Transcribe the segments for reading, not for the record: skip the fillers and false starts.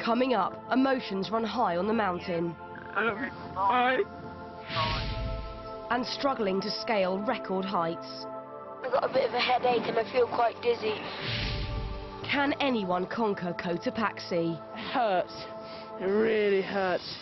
Coming up, emotions run high on the mountain. And struggling to scale record heights. I've got a bit of a headache and I feel quite dizzy. Can anyone conquer Cotopaxi? It hurts. It really hurts.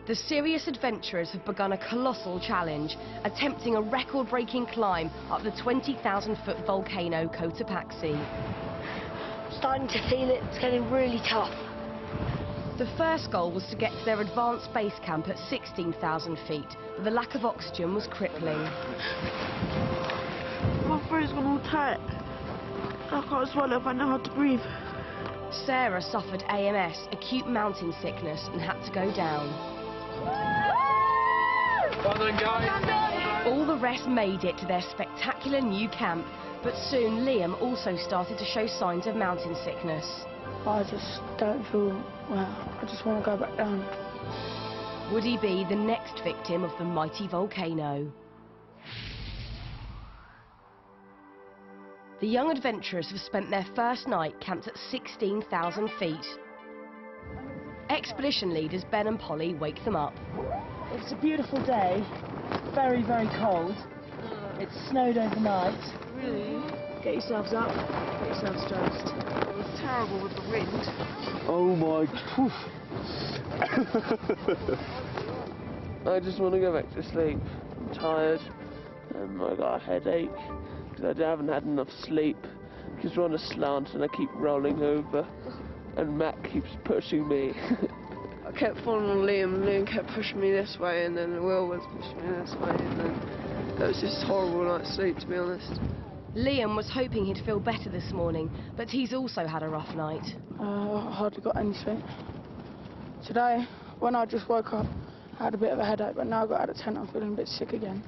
The serious adventurers have begun a colossal challenge, attempting a record-breaking climb up the 20,000-foot volcano Cotopaxi. I'm starting to feel it. It's getting really tough. The first goal was to get to their advanced base camp at 16,000 feet, but the lack of oxygen was crippling. My throat's gone all tight. I can't swallow if I know how to breathe. Sarah suffered AMS, acute mountain sickness, and had to go down. Well done, guys. All the rest made it to their spectacular new camp, but soon Liam also started to show signs of mountain sickness. I just don't feel well. I just want to go back down. Would he be the next victim of the mighty volcano? The young adventurers have spent their first night camped at 16,000 feet. Expedition leaders Ben and Polly wake them up. It's a beautiful day, very, very cold. It snowed overnight. Really? Get yourselves up, get yourselves dressed. It was terrible with the wind. Oh my... I just want to go back to sleep. I'm tired. I got a headache because I haven't had enough sleep. Because we're on a slant and I keep rolling over. And Matt keeps pushing me. I kept falling on Liam, and Liam kept pushing me this way, and then Will was pushing me this way, and then it was just a horrible night's sleep, to be honest. Liam was hoping he'd feel better this morning, but he's also had a rough night. I hardly got any sleep. Today, when I just woke up, I had a bit of a headache, but now I got out of tent, I'm feeling a bit sick again.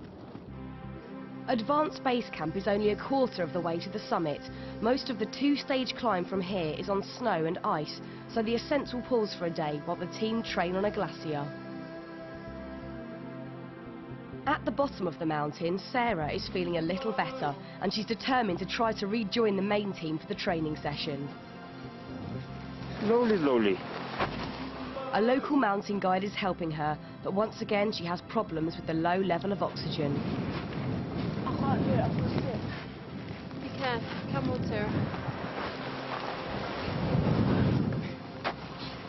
Advanced base camp is only a quarter of the way to the summit. Most of the two-stage climb from here is on snow and ice, so the ascent will pause for a day while the team train on a glacier. At the bottom of the mountain, Sarah is feeling a little better, and she's determined to try to rejoin the main team for the training session. Slowly, slowly. A local mountain guide is helping her, but once again she has problems with the low level of oxygen. I can't do it, I'm sick. You can. Come on, Sarah.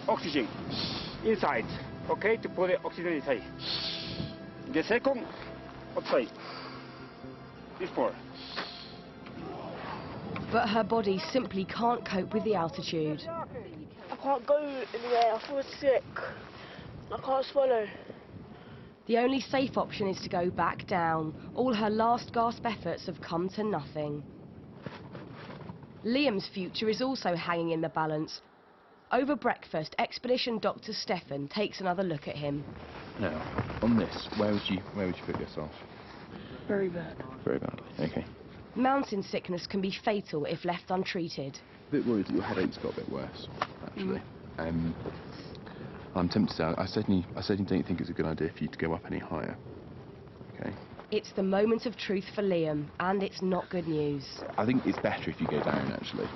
Oxygen inside. Okay, to put the oxygen inside. The second outside. This four. But her body simply can't cope with the altitude. I can't go in the air, I feel sick. I can't swallow. The only safe option is to go back down. All her last gasp efforts have come to nothing. Liam's future is also hanging in the balance. Over breakfast, Expedition Dr. Stefan takes another look at him. Now, on this, where would you put yourself? Very bad. Very badly, okay. Mountain sickness can be fatal if left untreated. A bit worried that your headache's got a bit worse, actually. I'm tempted to say, I certainly don't think it's a good idea for you to go up any higher. Okay? It's the moment of truth for Liam, and it's not good news. I think it's better if you go down, actually.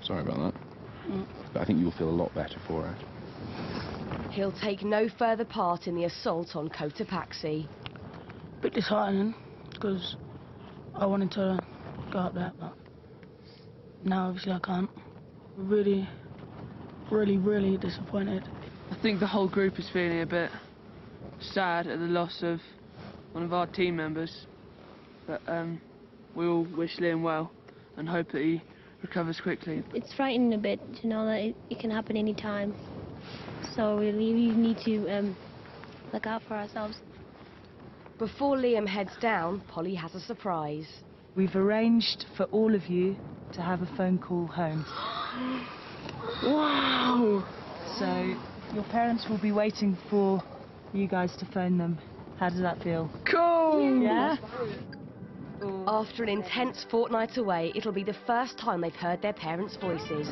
Sorry about that. But I think you'll feel a lot better for it. He'll take no further part in the assault on Cotopaxi. A bit disheartening, because I wanted to go up there, but now obviously I can't. Really, really disappointed. I think the whole group is feeling a bit sad at the loss of one of our team members, but we all wish Liam well and hope that he recovers quickly. It's frightening a bit to know that it can happen any time. So we really need to look out for ourselves. Before Liam heads down, Polly has a surprise. We've arranged for all of you to have a phone call home. Wow! So your parents will be waiting for you guys to phone them How does that feel? Cool! Yeah? After an intense fortnight away, it'll be the first time they've heard their parents' voices.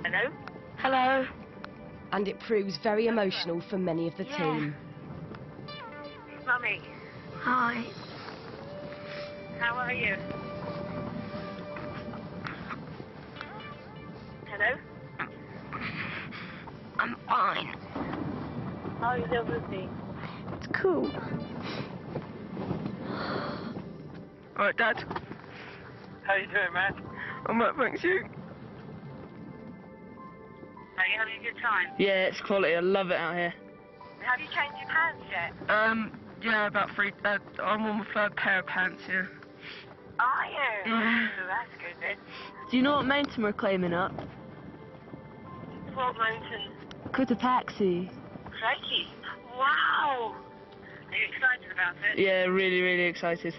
Hello? Hello. And it proves very emotional for many of the team. Mummy, Hi. how are you? Hello? I'm fine. How is everything? It's cool. Alright, Dad. How you doing, man? I'm right, thanks you. Are you having a good time? Yeah, it's quality. I love it out here. Have you changed your pants yet? Yeah, about three. I'm on my third pair of pants, yeah. Are you? Yeah. Oh, that's good then. Do you know what mountain we're climbing up? What mountain? Cotopaxi. Crikey. Wow. Are you excited about it? Yeah, really, really excited.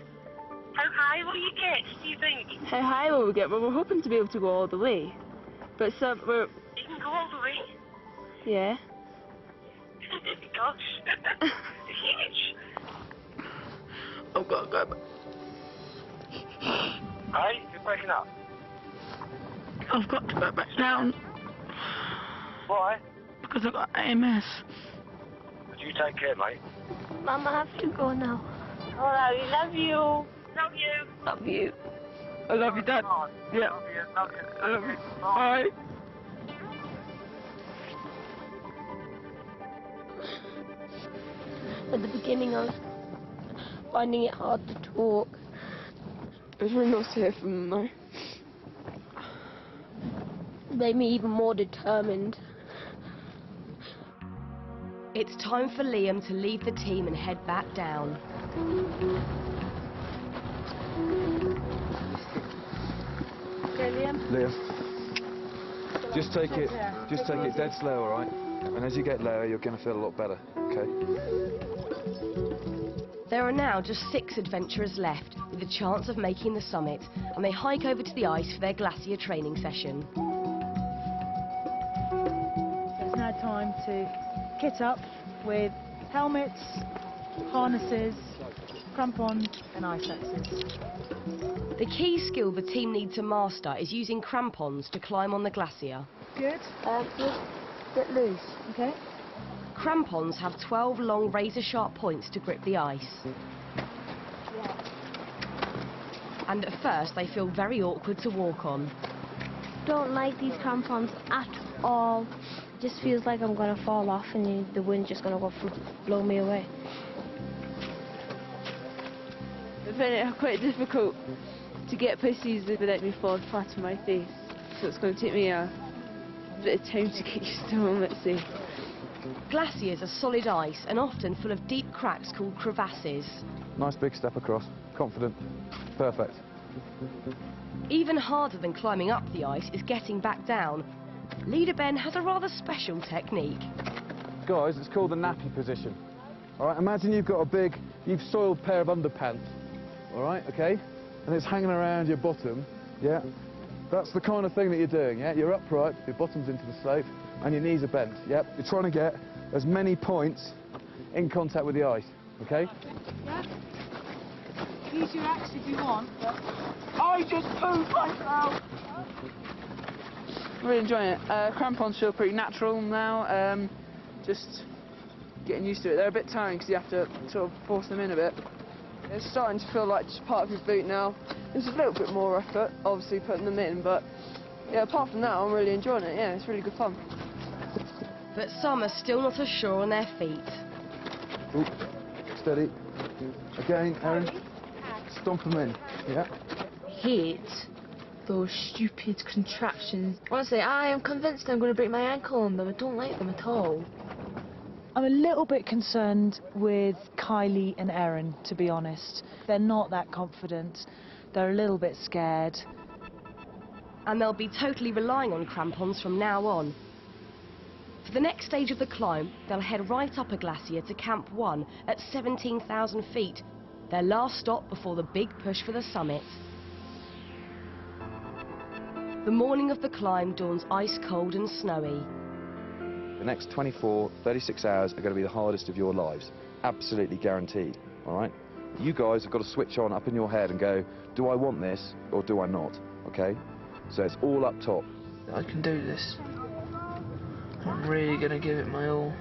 How high will you get, do you think? How high will we get? Well, we're hoping to be able to go all the way. But we're... You can go all the way? Yeah. Gosh. It's huge. I've got to go back. Hi, you're breaking up. I've got to go back down Why? because I've got AMS. You take care, mate. Mum, I have to go now. Oh, we love you. Love you. Love you. I love you, Dad. Oh, Yeah. Love you. Love you. I love you. Bye. At the beginning, I was finding it hard to talk. It was really nice to hear from them, though. It made me even more determined. It's time for Liam to leave the team and head back down. Okay, Liam? Liam, just take it dead slow, all right? And as you get lower, you're going to feel a lot better, okay? There are now just 6 adventurers left with a chance of making the summit, and they hike over to the ice for their glacier training session. So it's now time to kit up with helmets, harnesses, crampons and ice axes. The key skill the team need to master is using crampons to climb on the glacier. Good. Just get loose. Okay. Crampons have 12 long razor-sharp points to grip the ice. And at first they feel very awkward to walk on. Don't like these crampons at all. It just feels like I'm gonna fall off and the wind's just gonna go blow me away. I find it quite difficult to get pussies without me falling flat on my face. So it's going to take me a bit of time to get used to them, let's see. Glaciers are solid ice and often full of deep cracks called crevasses. Nice big step across. Confident. Perfect. Even harder than climbing up the ice is getting back down. Leader Ben has a rather special technique. Guys, it's called the nappy position. All right, imagine you've got a big, you've soiled pair of underpants. All right, okay? And it's hanging around your bottom, yeah? That's the kind of thing that you're doing, yeah? You're upright, your bottom's into the slope, and your knees are bent, yeah? You're trying to get as many points in contact with the ice, okay? Yeah. Use your axe if you want, but I just pooed myself. Really enjoying it. Crampons feel pretty natural now. Just getting used to it. They're a bit tiring because you have to sort of force them in a bit. It's starting to feel like just part of your boot now. There's a little bit more effort, obviously, putting them in, but yeah, apart from that, I'm really enjoying it. Yeah, it's really good fun. But some are still not as sure on their feet. Ooh, steady. Again, Erin. Stomp them in, yeah? Hate those stupid contraptions. Honestly, I am convinced I'm going to break my ankle on them. I don't like them at all. I'm a little bit concerned with Kylie and Erin, to be honest. They're not that confident. They're a little bit scared. And they'll be totally relying on crampons from now on. For the next stage of the climb, they'll head right up a glacier to Camp 1 at 17,000 feet, their last stop before the big push for the summit. The morning of the climb dawns ice cold and snowy. The next 24, 36 hours are going to be the hardest of your lives. absolutely guaranteed, all right? You guys have got to switch on up in your head and go, do I want this or do I not, okay? So it's all up top. I can do this. I'm really going to give it my all.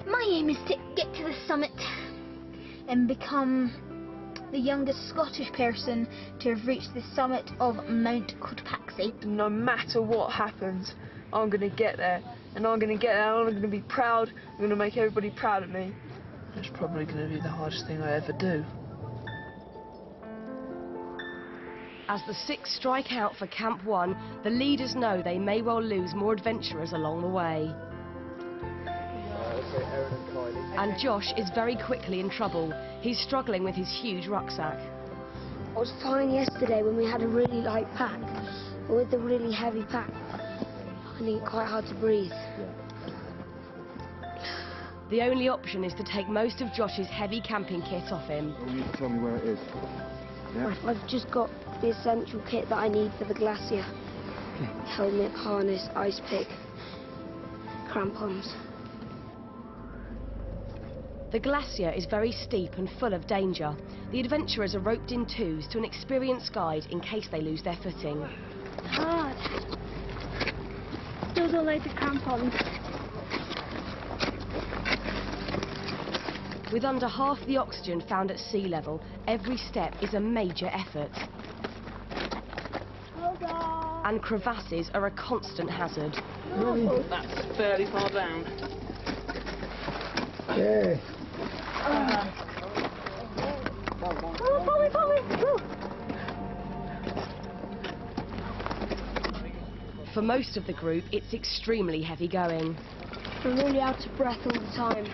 My aim is to get to the summit and become the youngest Scottish person to have reached the summit of Mount Cotopaxi. No matter what happens, I'm going to get there. And I'm going to get there and I'm going to be proud. I'm going to make everybody proud of me. It's probably going to be the hardest thing I ever do. As the 6 strike out for Camp 1, the leaders know they may well lose more adventurers along the way. Erin and Kylie. And Josh is very quickly in trouble. He's struggling with his huge rucksack. I was fine yesterday when we had a really light pack, but with the really heavy pack, I find it quite hard to breathe. The only option is to take most of Josh's heavy camping kit off him. You need to tell me where it is. Yeah. I've just got the essential kit that I need for the glacier. Helmet, harness, ice pick, crampons. The glacier is very steep and full of danger. The adventurers are roped in twos to an experienced guide in case they lose their footing. Hard. Still don't like the crampons. With under half the oxygen found at sea level, every step is a major effort. And crevasses are a constant hazard. That's fairly far down. Yeah. For most of the group, it's extremely heavy going. I'm really out of breath all the time.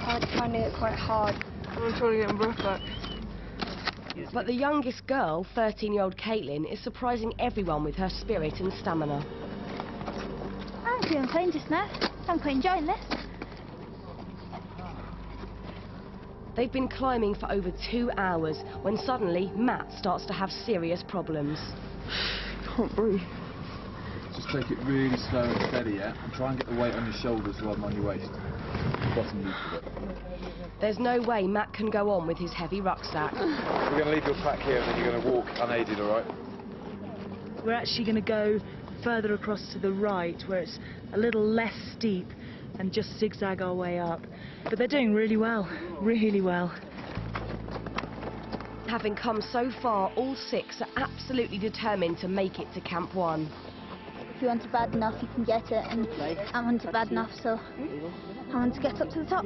I'm finding it quite hard. I'm trying to get my breath back. But the youngest girl, 13-year-old Caitlin, is surprising everyone with her spirit and stamina. I'm feeling fine just now. I'm quite enjoying this. They've been climbing for over 2 hours when suddenly Matt starts to have serious problems. Can't breathe. Just take it really slow and steady, yeah? And try and get the weight on your shoulders rather than on your waist. Bottom loop of it. There's no way Matt can go on with his heavy rucksack. We're going to leave your pack here and then you're going to walk unaided, all right? We're actually going to go further across to the right, where it's a little less steep, and just zigzag our way up. But they're doing really well, really well. Having come so far, all 6 are absolutely determined to make it to Camp 1. If you want it bad enough, you can get it, and I want it bad enough, so I want to get up to the top.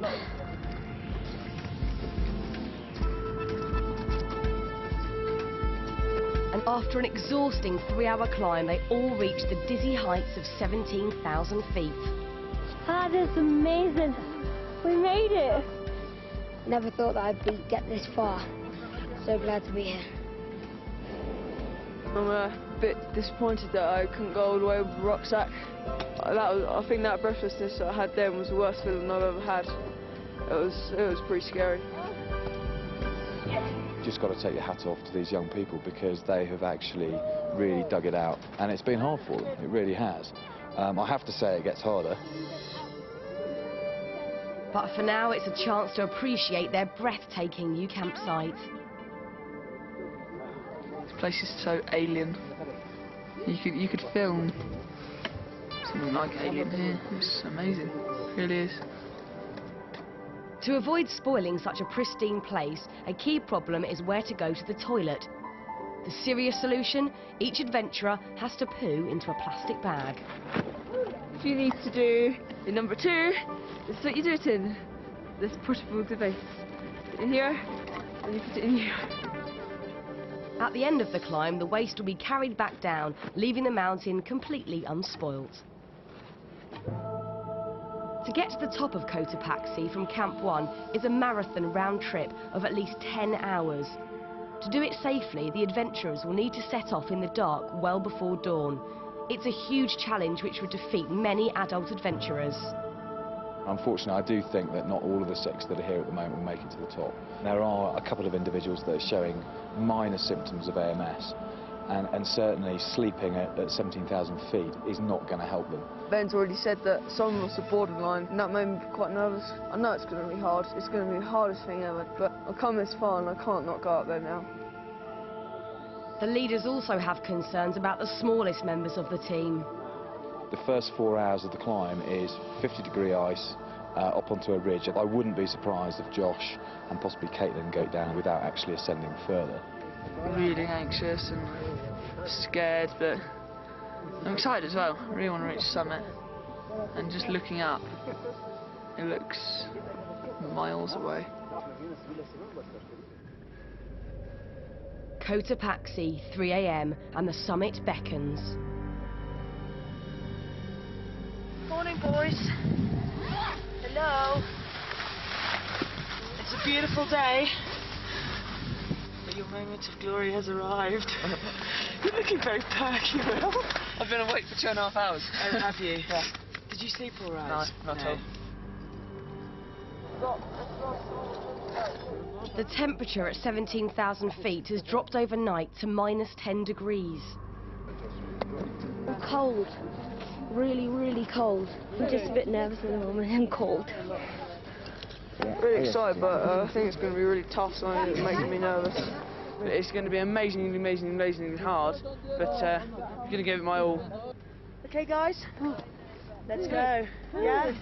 And after an exhausting 3-hour climb, they all reach the dizzy heights of 17,000 feet. That is amazing. We made it. Never thought that I'd get this far. So glad to be here. I'm a bit disappointed that I couldn't go all the way with the rucksack. I think that breathlessness that I had then was the worst feeling I've ever had. It was pretty scary. Just got to take your hat off to these young people because they have actually really dug it out, and it's been hard for them. It really has. I have to say it gets harder. But for now, it's a chance to appreciate their breathtaking new campsite. This place is so alien. You could film something like Alien here. It's amazing. It really is. To avoid spoiling such a pristine place, a key problem is where to go to the toilet. The serious solution? Each adventurer has to poo into a plastic bag. If you need to do your number 2, this is what you do it in. This portable device. Put it in here, and you put it in here. At the end of the climb, the waste will be carried back down, leaving the mountain completely unspoilt. To get to the top of Cotopaxi from Camp 1 is a marathon round trip of at least 10 hours. To do it safely, the adventurers will need to set off in the dark well before dawn. It's a huge challenge which would defeat many adult adventurers. Unfortunately, I do think that not all of the 6 that are here at the moment will make it to the top. There are a couple of individuals that are showing minor symptoms of AMS, and certainly sleeping at 17,000 feet is not going to help them. Ben's already said that some of us are borderline, and that made me quite nervous. I know it's going to be hard. It's going to be the hardest thing ever, but I've come this far and I can't not go up there now. The leaders also have concerns about the smallest members of the team. The first 4 hours of the climb is 50-degree ice up onto a ridge. I wouldn't be surprised if Josh and possibly Caitlin go down without actually ascending further. Really anxious and scared, but I'm excited as well. I really want to reach the summit. And just looking up, it looks miles away. Cotopaxi, 3 AM, and the summit beckons. Morning, boys. Hello. It's a beautiful day. But your moment of glory has arrived. You're looking very perky, Will. I've been awake for 2.5 hours. Oh, have you? Yeah. Did you sleep all right? No, not at all. The temperature at 17,000 feet has dropped overnight to -10 degrees. I'm cold. Really, really cold. I'm just a bit nervous at the moment. I'm cold. Really excited, but I think it's going to be really tough, so it's making me nervous. But it's going to be amazingly, amazingly, amazingly hard, but I'm going to give it my all. Okay, guys. Let's go. Yeah?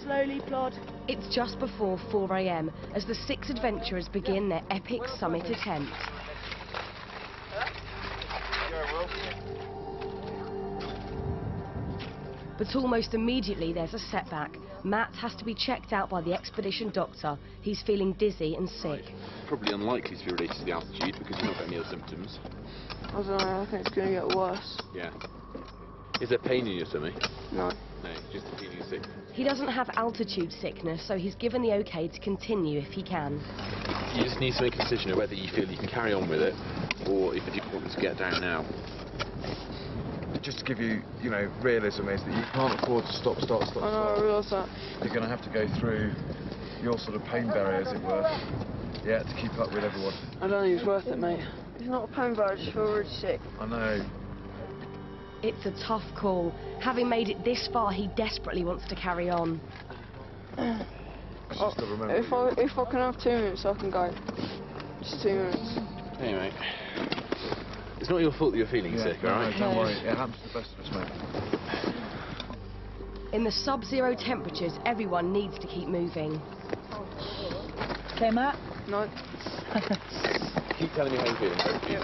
Slowly plod. It's just before 4 AM as the 6 adventurers begin their epic summit attempt. But almost immediately there's a setback. Matt has to be checked out by the expedition doctor. He's feeling dizzy and sick. Probably unlikely to be related to the altitude because you've not got any other symptoms. I don't know, I think it's going to get worse. Yeah. Is there pain in your tummy? No. No, just feeling sick. He doesn't have altitude sickness, so he's given the okay to continue if he can. You just need to make a decision of whether you feel you can carry on with it or if you want to get down now. Just to give you, realism is that you can't afford to stop. I know, I realise that. You're going to have to go through your sort of pain barrier, as it were, yeah, to keep up with everyone. I don't think it's worth it, mate. It's not a pain barrier, I just feel really sick. I know. It's a tough call. Having made it this far, he desperately wants to carry on. Just got to remember. If I can have 2 minutes, I can go. Just 2 minutes. Hey, mate. It's not your fault that you're feeling sick, all right? Don't worry. It happens to the best of us, mate. In the sub-zero temperatures, everyone needs to keep moving. Okay, Matt? No. Keep telling me how you're feeling, both of you.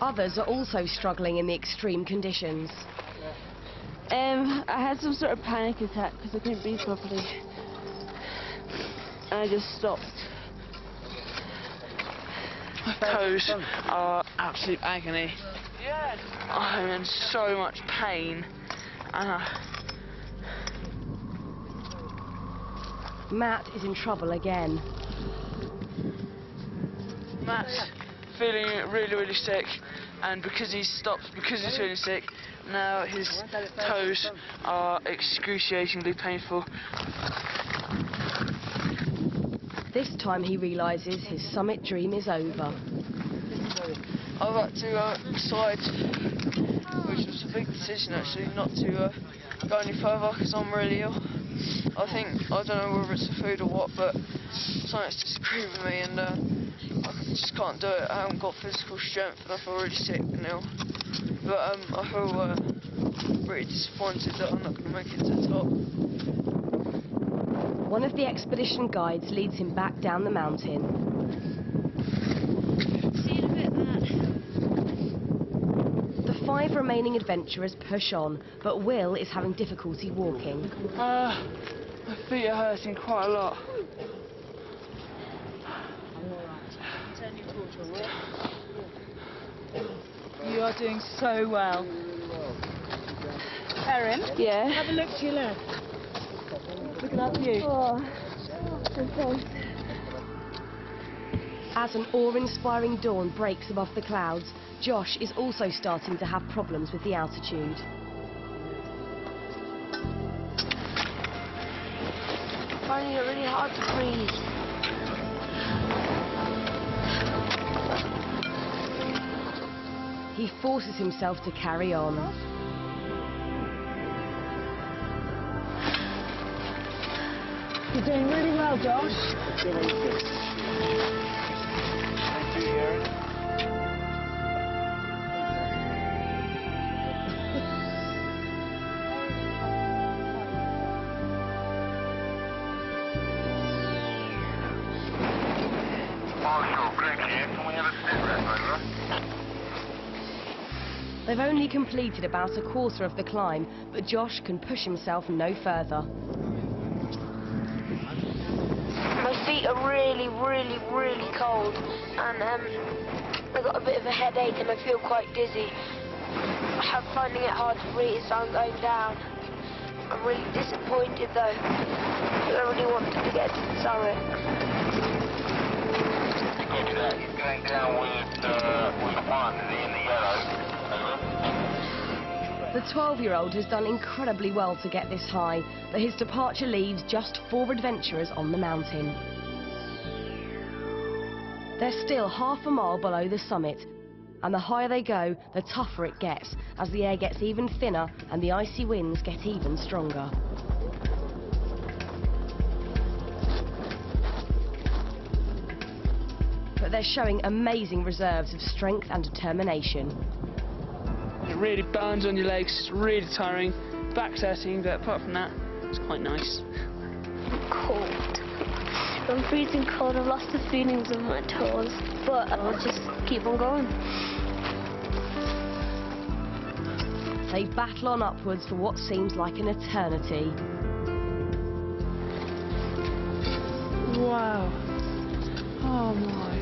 Others are also struggling in the extreme conditions. I had some sort of panic attack because I couldn't breathe properly. And I just stopped. My toes are absolute agony. I'm in so much pain. Matt is in trouble again. Matt's feeling really, really sick, and because he's stopped, because he's feeling sick, now his toes are excruciatingly painful. This time he realises his summit dream is over. I've had to decide, which was a big decision actually, not to go any further because I'm really ill. I don't know whether it's the food or what, but something's disagreed with me and I just can't do it. I haven't got physical strength and I feel really sick and ill. But I feel really disappointed that I'm not going to make it to the top. One of the expedition guides leads him back down the mountain. See you in a bit, Matt. The 5 remaining adventurers push on, but Will is having difficulty walking. My feet are hurting quite a lot. You are doing so well. Erin? Yeah? Have a look to your left. Look at that view. Oh, okay. As an awe-inspiring dawn breaks above the clouds, Josh is also starting to have problems with the altitude. Finding it really hard to breathe. He forces himself to carry on. You're doing really well, Josh. Thank you, Erin. They've only completed about a quarter of the climb, but Josh can push himself no further. My feet are really, really, really cold, and I've got a bit of a headache and I feel quite dizzy. I'm finding it hard to breathe, so I'm going down. I'm really disappointed though, because I really wanted to get to the summit. Copy that. He's going down with one in the yellow. The 12-year-old has done incredibly well to get this high, but his departure leaves just 4 adventurers on the mountain. They're still half a mile below the summit, and the higher they go, the tougher it gets, as the air gets even thinner and the icy winds get even stronger. But they're showing amazing reserves of strength and determination. It really burns on your legs, it's really tiring, back's hurting, but apart from that, it's quite nice. Cold. I'm freezing cold, I've lost the feelings of my toes, but I'll just keep on going. They battle on upwards for what seems like an eternity. Wow. Oh my.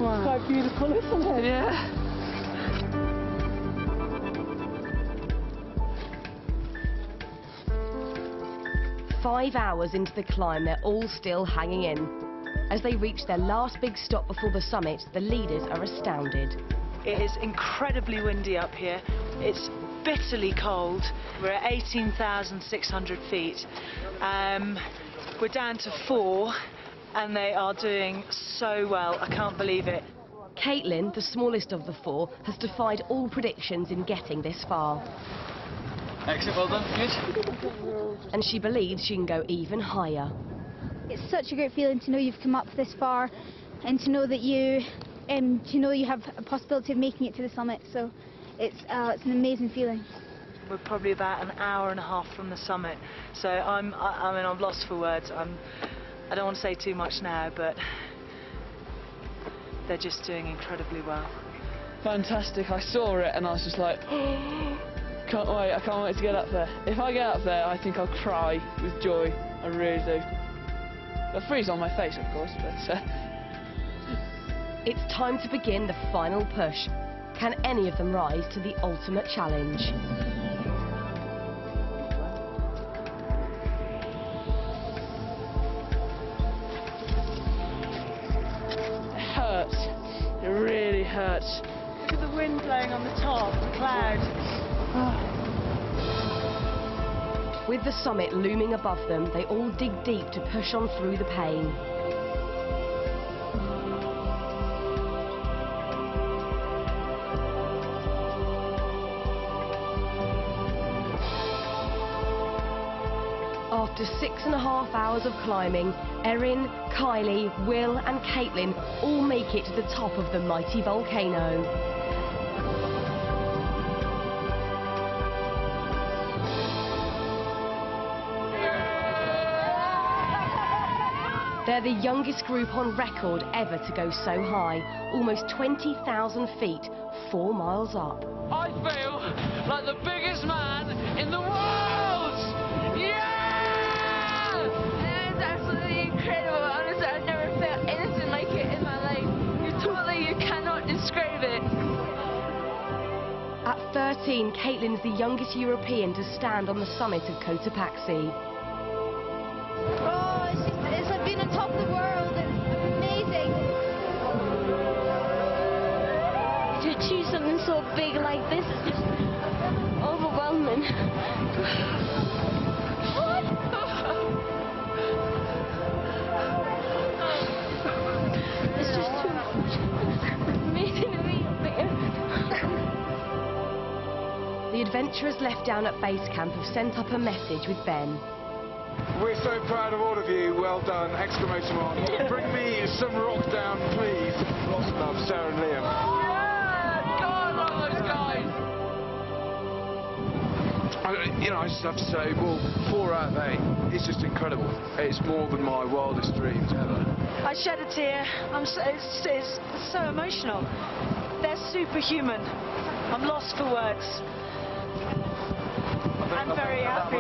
Wow. Quite beautiful, isn't it? Yeah. "5 hours into the climb, they're all still hanging in. As they reach their last big stop before the summit, the leaders are astounded. It is incredibly windy up here. It's bitterly cold. We're at 18,600 feet. We're down to 4, and they are doing so well. I can't believe it. Caitlin, the smallest of the 4, has defied all predictions in getting this far. Excellent, well done, good. And she believes she can go even higher. It's such a great feeling to know you've come up this far, and to know that you have a possibility of making it to the summit. So it's an amazing feeling. We're probably about an hour and a half from the summit, so I'm lost for words. I don't want to say too much now, but they're just doing incredibly well. Fantastic, I saw it and I was just like, I can't wait to get up there. If I get up there, I think I'll cry with joy. I really do. The freeze on my face, of course, but... It's time to begin the final push. Can any of them rise to the ultimate challenge? It hurts. It really hurts. Look at the wind blowing on the top, the cloud. With the summit looming above them, they all dig deep to push on through the pain. After 6.5 hours of climbing, Erin, Kylie, Will and Caitlin all make it to the top of the mighty volcano. They're the youngest group on record ever to go so high, almost 20,000 feet, 4 miles up. I feel like the biggest man in the world! Yeah! It's absolutely incredible. Honestly, I've never felt anything like it in my life. You cannot describe it. At 13, Caitlin's the youngest European to stand on the summit of Cotopaxi. It's like being on top of the world. It's amazing. To achieve something so big like this is just overwhelming. It's just too much. It's amazing to be up there. adventurers left down at base camp have sent up a message with Ben. We're so proud of all of you. Well done! Exclamation mark. Bring me some rock down, please. Lots of love, Sarah and Liam. Yeah! God, love those guys! I just have to say, well, 4 out of 8. It's just incredible. It's more than my wildest dreams ever. I shed a tear. It's so emotional. They're superhuman. I'm lost for words. I'm very happy.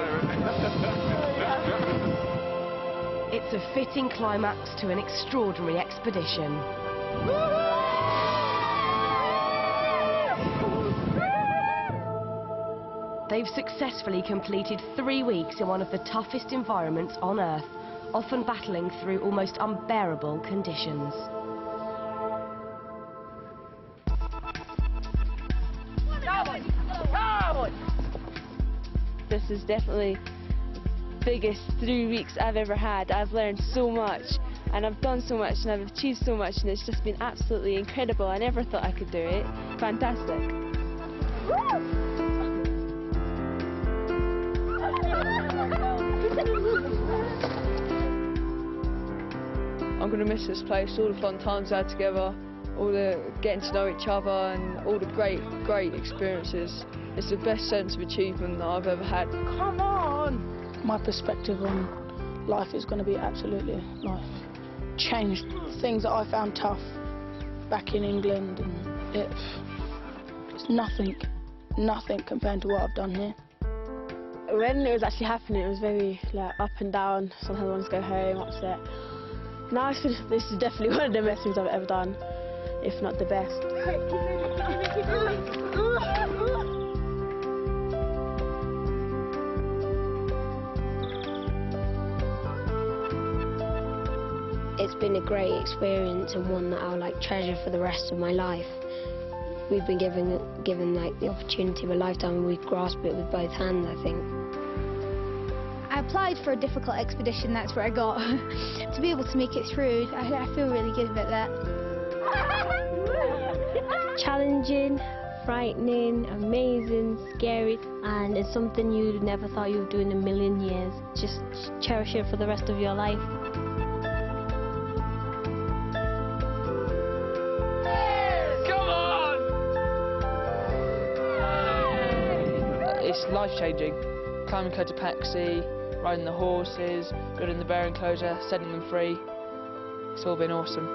It's a fitting climax to an extraordinary expedition. They've successfully completed 3 weeks in one of the toughest environments on Earth, often battling through almost unbearable conditions. This is definitely the biggest 3 weeks I've ever had. I've learned so much and I've done so much and I've achieved so much, and it's just been absolutely incredible. I never thought I could do it. Fantastic. I'm going to miss this place, all the fun times we had together, all the getting to know each other and all the great experiences. It's the best sense of achievement that I've ever had. Come on! My perspective on life is going to be absolutely changed. Things that I found tough back in England, and it's nothing compared to what I've done here. When it was actually happening, it was very up and down. Sometimes I wanted to go home, upset. Now I feel this is definitely one of the best things I've ever done, if not the best. It's been a great experience and one that I'll treasure for the rest of my life. We've been given the opportunity of a lifetime, and we've grasped it with both hands, I think. I applied for a difficult expedition, that's where I got. To be able to make it through, I feel really good about that. Challenging, frightening, amazing, scary, and it's something you never thought you would do in a million years. Just cherish it for the rest of your life. It's life-changing. Climbing Cotopaxi, riding the horses, building the bear enclosure, setting them free. It's all been awesome.